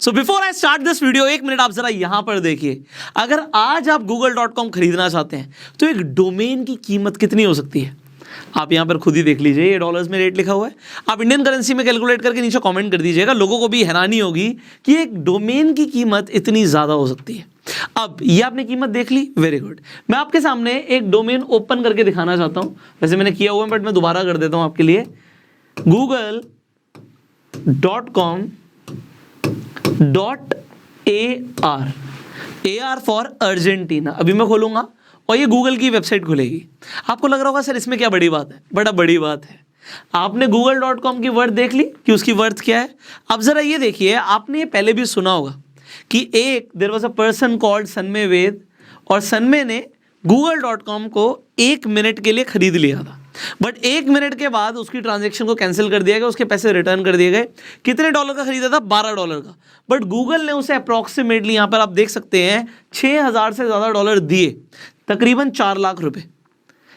So before I start this video, एक minute आप जरा यहां पर देखिए। अगर आज आप google.com खरीदना चाहते हैं तो एक डोमेन की कीमत कितनी हो सकती है? आप यहां पर खुद ही देख लीजिए, ये डॉलर्स में रेट लिखा हुआ है। आप इंडियन करेंसी में कैलकुलेट करके नीचे कमेंट कर दीजिएगा। लोगों को भी हैरानी होगी कि एक डोमेन की कीमत इतनी ज्यादा हो सकती है। अब ये आपने कीमत देख ली, वेरी गुड। मैं आपके सामने एक डोमेन ओपन करके दिखाना चाहता हूं। वैसे मैंने किया हुआ है बट मैं दोबारा कर देता हूं आपके लिए। google.com.ar, AR for Argentina. अभी मैं खोलूंगा और ये गूगल की वेबसाइट खुलेगी। आपको लग रहा होगा सर इसमें क्या बड़ी बात है? बड़ा बड़ी बात है। आपने google.com की वर्थ देख ली कि उसकी वर्थ क्या है। अब जरा ये देखिए, आपने ये पहले भी सुना होगा कि there was a person called Sanmay Ved, और सन्मय ने google.com को 1 मिनट के लिए खरीद लिया था। बट 1 मिनट के बाद उसकी ट्रांजैक्शन को कैंसिल कर दिया गया, उसके पैसे रिटर्न कर दिए गए। कितने डॉलर का खरीदा था? $12 का। बट गूगल ने उसे अप्रॉक्सीमेटली, यहां पर आप देख सकते हैं, 6000 से ज्यादा डॉलर दिए, तकरीबन 4 लाख रुपए,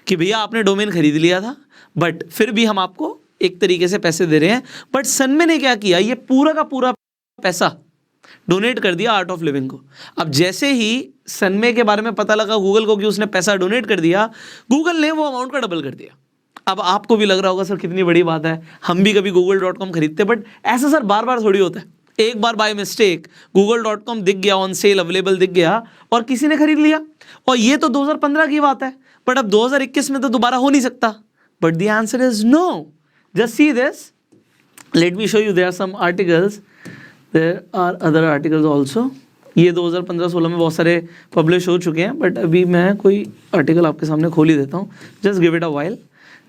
कि भैया आपने डोमेन खरीद लिया था बट फिर भी हम आपको एक तरीके से पैसे दे रहे हैं। बट सन्मय ने क्या किया, ये पूरा का पूरा पैसा डोनेट कर दिया आर्ट ऑफ लिविंग को। अब जैसे ही सन्मय के बारे में पता लगा गूगल को कि उसने पैसा डोनेट कर दिया, गूगल ने वो अमाउंट का डबल कर दिया। अब आपको भी लग रहा होगा सर कितनी बड़ी बात है, हम भी कभी google.com खरीदते, बट ऐसा सर बार बार थोड़ी होता है। एक बार बाय मिस्टेक google.com दिख गया, ऑन सेल अवेलेबल दिख गया और किसी ने खरीद लिया। और ये तो 2015 की बात है, बट अब 2021 में तो दोबारा हो नहीं सकता। But the answer is no. Just see this, let me show you, there are some articles, there are other articles also. ये 2015-16 में बहुत सारे पब्लिश हो चुके हैं, बट अभी मैं कोई आर्टिकल आपके सामने खोल ही देता हूँ। Just give it a while,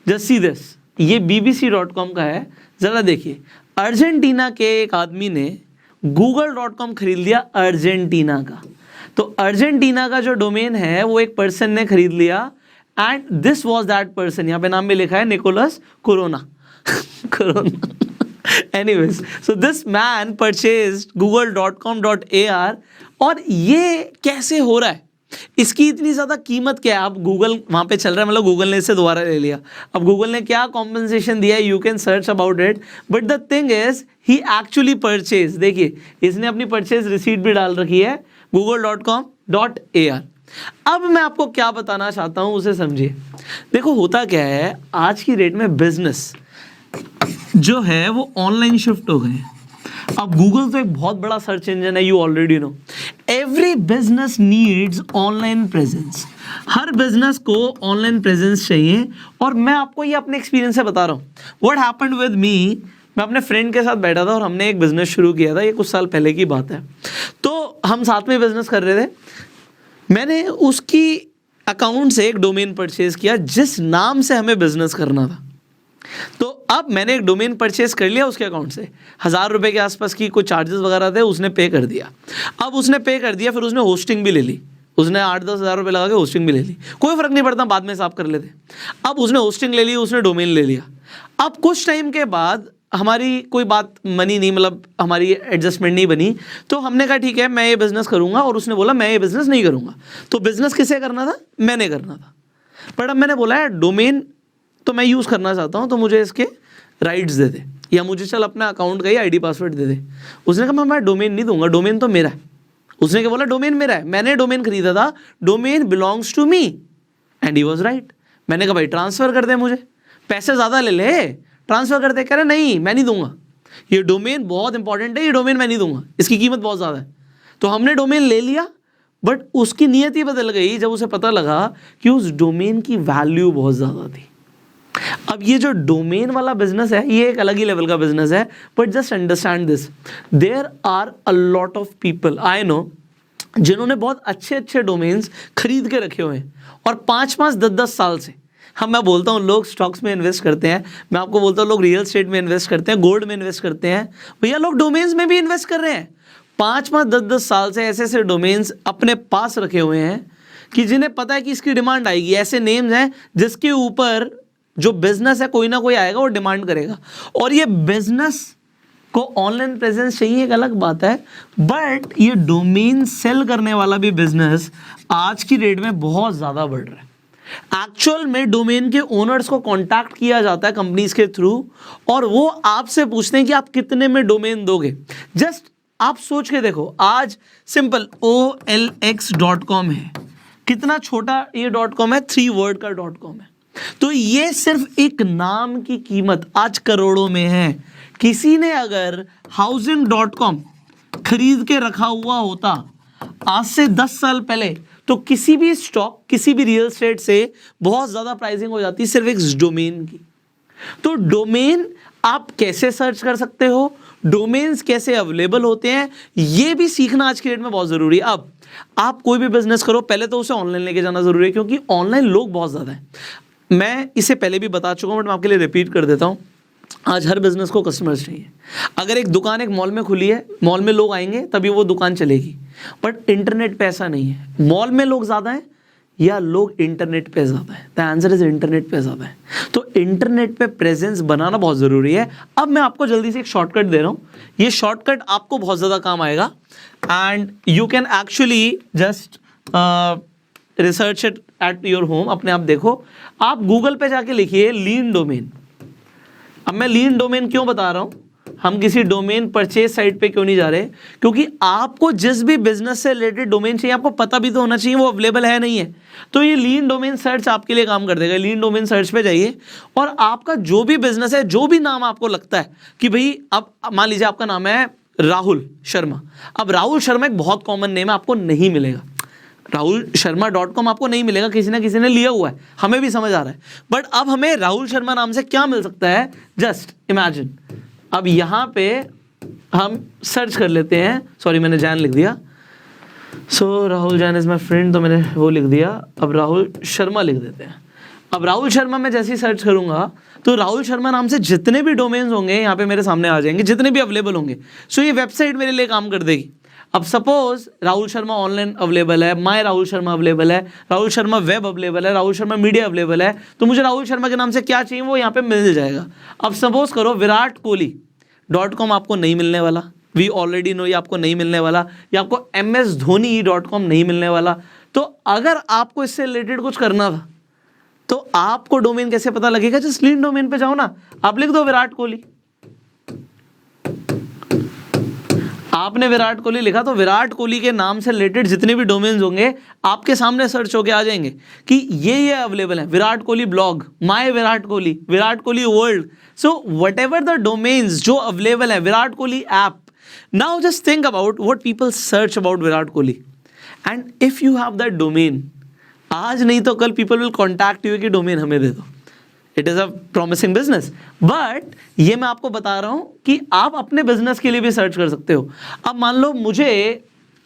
just see this. ये bbc.com का है। जरा देखिए, अर्जेंटीना के एक आदमी ने google.com खरीद लिया अर्जेंटीना का। तो अर्जेंटीना का जो डोमेन है वो एक पर्सन ने खरीद लिया, and this was that person. यहाँ पे नाम में लिखा है Nicholas Corona. Corona. Anyways, so this man purchased google.com.ar। और ये कैसे हो रहा है, इसकी इतनी ज्यादा कीमत क्या है? आप गूगल वहां पे चल रहा है, मतलब गूगल ने इसे दोबारा ले लिया। अब गूगल ने क्या कॉम्पेंसेशन दिया है, you can search about it, but the thing is he actually purchase. देखिए, इसने अपनी परचेज रिसीट भी डाल रखी है, google.com.ar। अब मैं आपको क्या बताना चाहता हूं उसे समझिए। देखो होता क्या है, आज की डेट में बिजनेस जो है वो ऑनलाइन शिफ्ट हो गए। अब गूगल तो एक बहुत बड़ा सर्च इंजन है, you already know. Every business needs online presence. Her business को ऑनलाइन प्रेजेंस चाहिए। और मैं आपको ये अपने एक्सपीरियंस से बता रहा हूँ। व्हाट हैपेंड विद मी, मैं अपने फ्रेंड के साथ बैठा था और हमने एक बिजनेस शुरू किया था, ये कुछ साल पहले की बात है। तो हम साथ में बिजनेस कर रहे थे। मैंने उसकी अकाउंट से एक डोमेन परचेज किया जिस नाम से हमें बिजनेस करना था। तो अब मैंने एक डोमेन परचेज कर लिया उसके अकाउंट से, 1000 रुपए के आसपास की कुछ चार्जेस वगैरह थे, उसने पे कर दिया। अब उसने पे कर दिया, फिर उसने होस्टिंग भी ले ली। उसने 8-10 हज़ार रुपये लगा के होस्टिंग भी ले ली। कोई फर्क नहीं पड़ता, बाद में साफ कर लेते। अब उसने होस्टिंग ले ली, उसने डोमेन ले लिया। अब कुछ टाइम के बाद हमारी कोई बात मनी नहीं, मतलब हमारी एडजस्टमेंट नहीं बनी। तो हमने कहा ठीक है मैं ये बिजनेस करूंगा, और उसने बोला मैं ये बिजनेस नहीं करूंगा। तो बिजनेस किसे करना था? मैंने करना था। बट अब मैंने बोला है डोमेन तो मैं यूज़ करना चाहता हूँ, तो मुझे इसके राइट्स दे दे, या मुझे चल अपना अकाउंट का ही आईडी पासवर्ड दे दे। उसने कहा मैं डोमेन नहीं दूंगा, डोमेन तो मेरा है। उसने क्या बोला? डोमेन मेरा है, मैंने डोमेन खरीदा था, domain belongs to me. And he was right. मैंने कहा भाई ट्रांसफ़र कर दे, मुझे पैसे ज़्यादा ले ले, ट्रांसफ़र कर दे। कह रहे नहीं मैं नहीं दूंगा, ये डोमेन बहुत इंपॉर्टेंट है, ये डोमेन मैं नहीं दूंगा, इसकी कीमत बहुत ज़्यादा है। तो हमने डोमेन ले लिया, बट उसकी नीयत ही बदल गई जब उसे पता लगा कि उस डोमेन की वैल्यू बहुत ज़्यादा थी। अब ये जो डोमेन वाला बिजनेस है ये एक अलग ही लेवल का बिजनेस है। But just understand this, there are a lot of people I know जिन्होंने बहुत अच्छे अच्छे डोमेन्स खरीद के रखे हुए हैं, और 5-5, 10-10 साल से। मैं बोलता हूँ लोग स्टॉक्स में इन्वेस्ट करते हैं, मैं आपको बोलता हूँ लोग रियल एस्टेट में इन्वेस्ट करते हैं, गोल्ड में इन्वेस्ट करते हैं, भैया लोग डोमेन्स में भी इन्वेस्ट कर रहे हैं। 5-5, 10-10 साल से ऐसे ऐसे डोमेन्स अपने पास रखे हुए हैं कि जिन्हें पता है कि इसकी डिमांड आएगी। ऐसे नेम्स हैं जिसके ऊपर जो बिजनेस है कोई ना कोई आएगा, वो डिमांड करेगा। और ये बिजनेस को ऑनलाइन प्रेजेंस चाहिए, एक अलग बात है, बट ये डोमेन सेल करने वाला भी बिजनेस आज की डेट में बहुत ज़्यादा बढ़ रहा है। एक्चुअल में डोमेन के ओनर्स को कांटेक्ट किया जाता है कंपनीज के थ्रू, और वो आपसे पूछते हैं कि आप कितने में डोमेन दोगे। जस्ट आप सोच के देखो, आज सिंपल OLX.com है, कितना छोटा ये .com है, 3 वर्ड का .com है। तो ये सिर्फ एक नाम की कीमत आज करोड़ों में है। किसी ने अगर housing.com खरीद के रखा हुआ होता आज से 10 साल पहले, तो किसी भी स्टॉक, किसी भी रियल एस्टेट से बहुत ज्यादा प्राइसिंग हो जाती सिर्फ एक डोमेन की। तो डोमेन आप कैसे सर्च कर सकते हो, डोमेन्स कैसे अवेलेबल होते हैं, ये भी सीखना आज की डेट में बहुत जरूरी है। अब आप कोई भी बिजनेस करो, पहले तो उसे ऑनलाइन लेके जाना जरूरी है, क्योंकि ऑनलाइन लोग बहुत ज्यादा हैं। मैं इसे पहले भी बता चुका हूं, बट मैं आपके लिए रिपीट कर देता हूं। आज हर बिजनेस को कस्टमर्स चाहिए। अगर एक दुकान एक मॉल में खुली है, मॉल में लोग आएंगे तभी वो दुकान चलेगी, बट इंटरनेट पे ऐसा नहीं है। मॉल में लोग ज्यादा हैं या लोग इंटरनेट पे ज्यादा है? द आंसर इज इंटरनेट पे ज्यादा है। तो इंटरनेट पे प्रेजेंस बनाना बहुत जरूरी है। अब मैं आपको जल्दी से एक शॉर्टकट दे रहा हूं, ये शॉर्टकट आपको बहुत ज्यादा काम आएगा and you can actually just research it at your home. अपने आप देखो, आप गूगल पे जाके लिखिए लीन डोमेन। अब मैं लीन डोमेन क्यों बता रहा हूं, हम किसी डोमेन परचेज साइट पे क्यों नहीं जा रहे, क्योंकि आपको जिस भी बिजनेस से रिलेटेड डोमेन चाहिए आपको पता भी तो होना चाहिए वो अवेलेबल है नहीं है। तो ये लीन डोमेन सर्च आपके लिए काम कर देगा। लीन डोमेन सर्च पे जाइए और आपका जो भी बिजनेस है, जो भी नाम आपको लगता है कि भाई, अब मान लीजिए आपका नाम है राहुल शर्मा। अब राहुल शर्मा एक बहुत कॉमन नेम है, आपको नहीं मिलेगा। राहुल शर्मा .com आपको नहीं मिलेगा, किसी ना किसी ने लिया हुआ है, हमें भी समझ आ रहा है। बट अब हमें राहुल शर्मा नाम से क्या मिल सकता है, जस्ट इमेजिन। अब यहां पे हम सर्च कर लेते हैं, सॉरी मैंने जैन लिख दिया, so Rahul Jain is my friend, तो मैंने वो लिख दिया। अब राहुल शर्मा लिख देते हैं। अब राहुल शर्मा में जैसे ही सर्च करूंगा तो राहुल शर्मा नाम से जितने भी डोमेन्स होंगे यहाँ पे मेरे सामने आ जाएंगे, जितने भी अवेलेबल होंगे। सो ये वेबसाइट मेरे लिए काम कर देगी। अब suppose Rahul Sharma online available है, माय राहुल शर्मा अवेलेबल है, राहुल शर्मा वेब अवेलेबल है, राहुल शर्मा मीडिया अवेलेबल है, तो मुझे राहुल शर्मा के नाम से क्या चाहिए वो यहाँ पे मिल जाएगा। अब सपोज करो विराट कोहली .com आपको नहीं मिलने वाला, वी ऑलरेडी नो ये आपको नहीं मिलने वाला, या आपको MS धोनी .com नहीं मिलने वाला। तो अगर आपको इससे रिलेटेड कुछ करना था तो आपको डोमेन कैसे पता लगेगा, जस्ट लीन डोमेन पे जाओ ना, आप लिख दो विराट कोहली। आपने विराट कोहली लिखा तो विराट कोहली के नाम से रिलेटेड जितने भी डोमेन्स होंगे आपके सामने सर्च होके आ जाएंगे कि ये अवेलेबल है। Virat Kohli blog, my Virat Kohli, Virat Kohli world, so whatever the domains जो अवेलेबल है, Virat Kohli app. Now just think about what people search about Virat Kohli and if you have that domain, आज नहीं तो कल पीपल विल कॉन्टैक्ट यू कि डोमेन हमें दे दो। It is a promising business, but ये मैं आपको बता रहा हूं कि आप अपने बिजनेस के लिए भी सर्च कर सकते हो। अब मान लो मुझे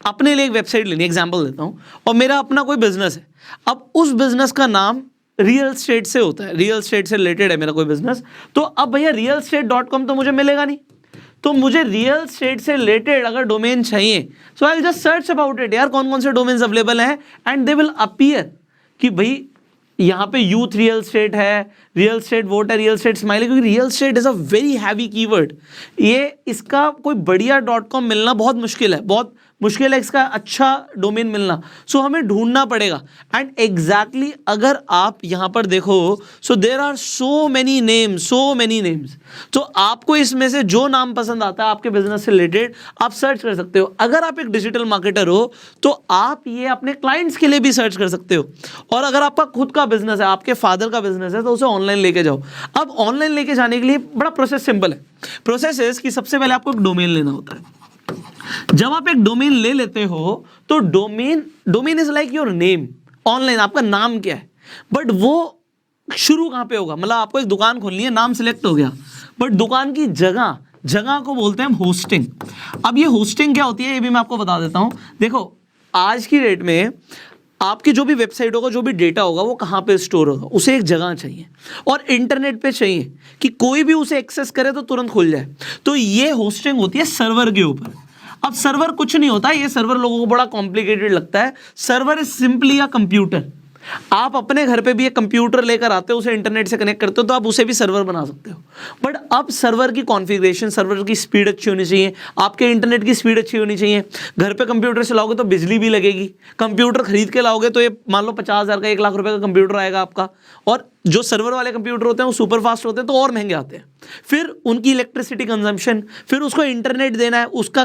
अपने लिए एक वेबसाइट लेनी, एग्जांपल देता हूं, और मेरा अपना कोई बिजनेस है। अब उस बिजनेस का नाम रियल एस्टेट से होता है, रियल एस्टेट से रिलेटेड है मेरा कोई बिजनेस, तो अब भैया रियल एस्टेट .com तो मुझे मिलेगा नहीं। तो मुझे रियल एस्टेट से रिलेटेड अगर डोमेन चाहिए, so I will just search about it, यार कौन कौन से डोमेन्स अवेलेबल हैं, एंड दे विल अपीयर कि भाई यहाँ पे यूथ रियल एस्टेट है, रियल एस्टेट वोट है, रियल एस्टेट स्माइल है, क्योंकि real estate is a very heavy keyword. ये इसका कोई बढ़िया .com मिलना बहुत मुश्किल है, बहुत मुश्किल है इसका अच्छा डोमेन मिलना। सो हमें ढूंढना पड़ेगा। एंड एग्जैक्टली अगर आप यहाँ पर देखो, so there are so many names. तो आपको इसमें से जो नाम पसंद आता है आपके बिजनेस से रिलेटेड, आप सर्च कर सकते हो। अगर आप एक डिजिटल मार्केटर हो तो आप ये अपने क्लाइंट्स के लिए भी सर्च कर सकते हो। और अगर आपका खुद का बिजनेस है, आपके फादर का बिजनेस है, तो उसे ऑनलाइन लेके जाओ। अब ऑनलाइन लेके जाने के लिए बड़ा प्रोसेस सिंपल है। प्रोसेस है कि सबसे पहले आपको एक डोमेन लेना होता है। जब आप एक डोमेन ले लेते हो तो domain is like your name. Online आपका नाम क्या है, बट वो शुरू कहां पे होगा, मतलब आपको एक दुकान खोलनी है, नाम सिलेक्ट हो गया, बट दुकान की जगह को बोलते हैं हम होस्टिंग। अब ये होस्टिंग क्या होती है ये भी मैं आपको बता देता हूं। देखो आज की डेट में आपकी जो भी वेबसाइट होगा, जो भी डेटा होगा, वो कहाँ पे स्टोर होगा, उसे एक जगह चाहिए और इंटरनेट पे चाहिए कि कोई भी उसे एक्सेस करे तो तुरंत खुल जाए। तो ये होस्टिंग होती है सर्वर के ऊपर। अब सर्वर कुछ नहीं होता, ये सर्वर लोगों को बड़ा कॉम्प्लिकेटेड लगता है। Server is simply a computer. आप अपने घर पे भी एक कंप्यूटर लेकर आते हो, उसे इंटरनेट से कनेक्ट करते हो, तो आप उसे भी सर्वर बना सकते हो। बट अब सर्वर की कॉन्फ़िगरेशन, सर्वर की स्पीड अच्छी होनी चाहिए, आपके इंटरनेट की स्पीड अच्छी होनी चाहिए। घर पे कंप्यूटर से लाओगे तो बिजली भी लगेगी। कंप्यूटर खरीद के लाओगे तो ये मान लो 50,000 का 1 लाख रुपए का कंप्यूटर आएगा आपका। और जो सर्वर वाले कंप्यूटर होते हैं वो सुपर फास्ट होते हैं तो और महंगे आते हैं। फिर उनकी इलेक्ट्रिसिटी कंजम्पशन, फिर उसको इंटरनेट देना है, उसका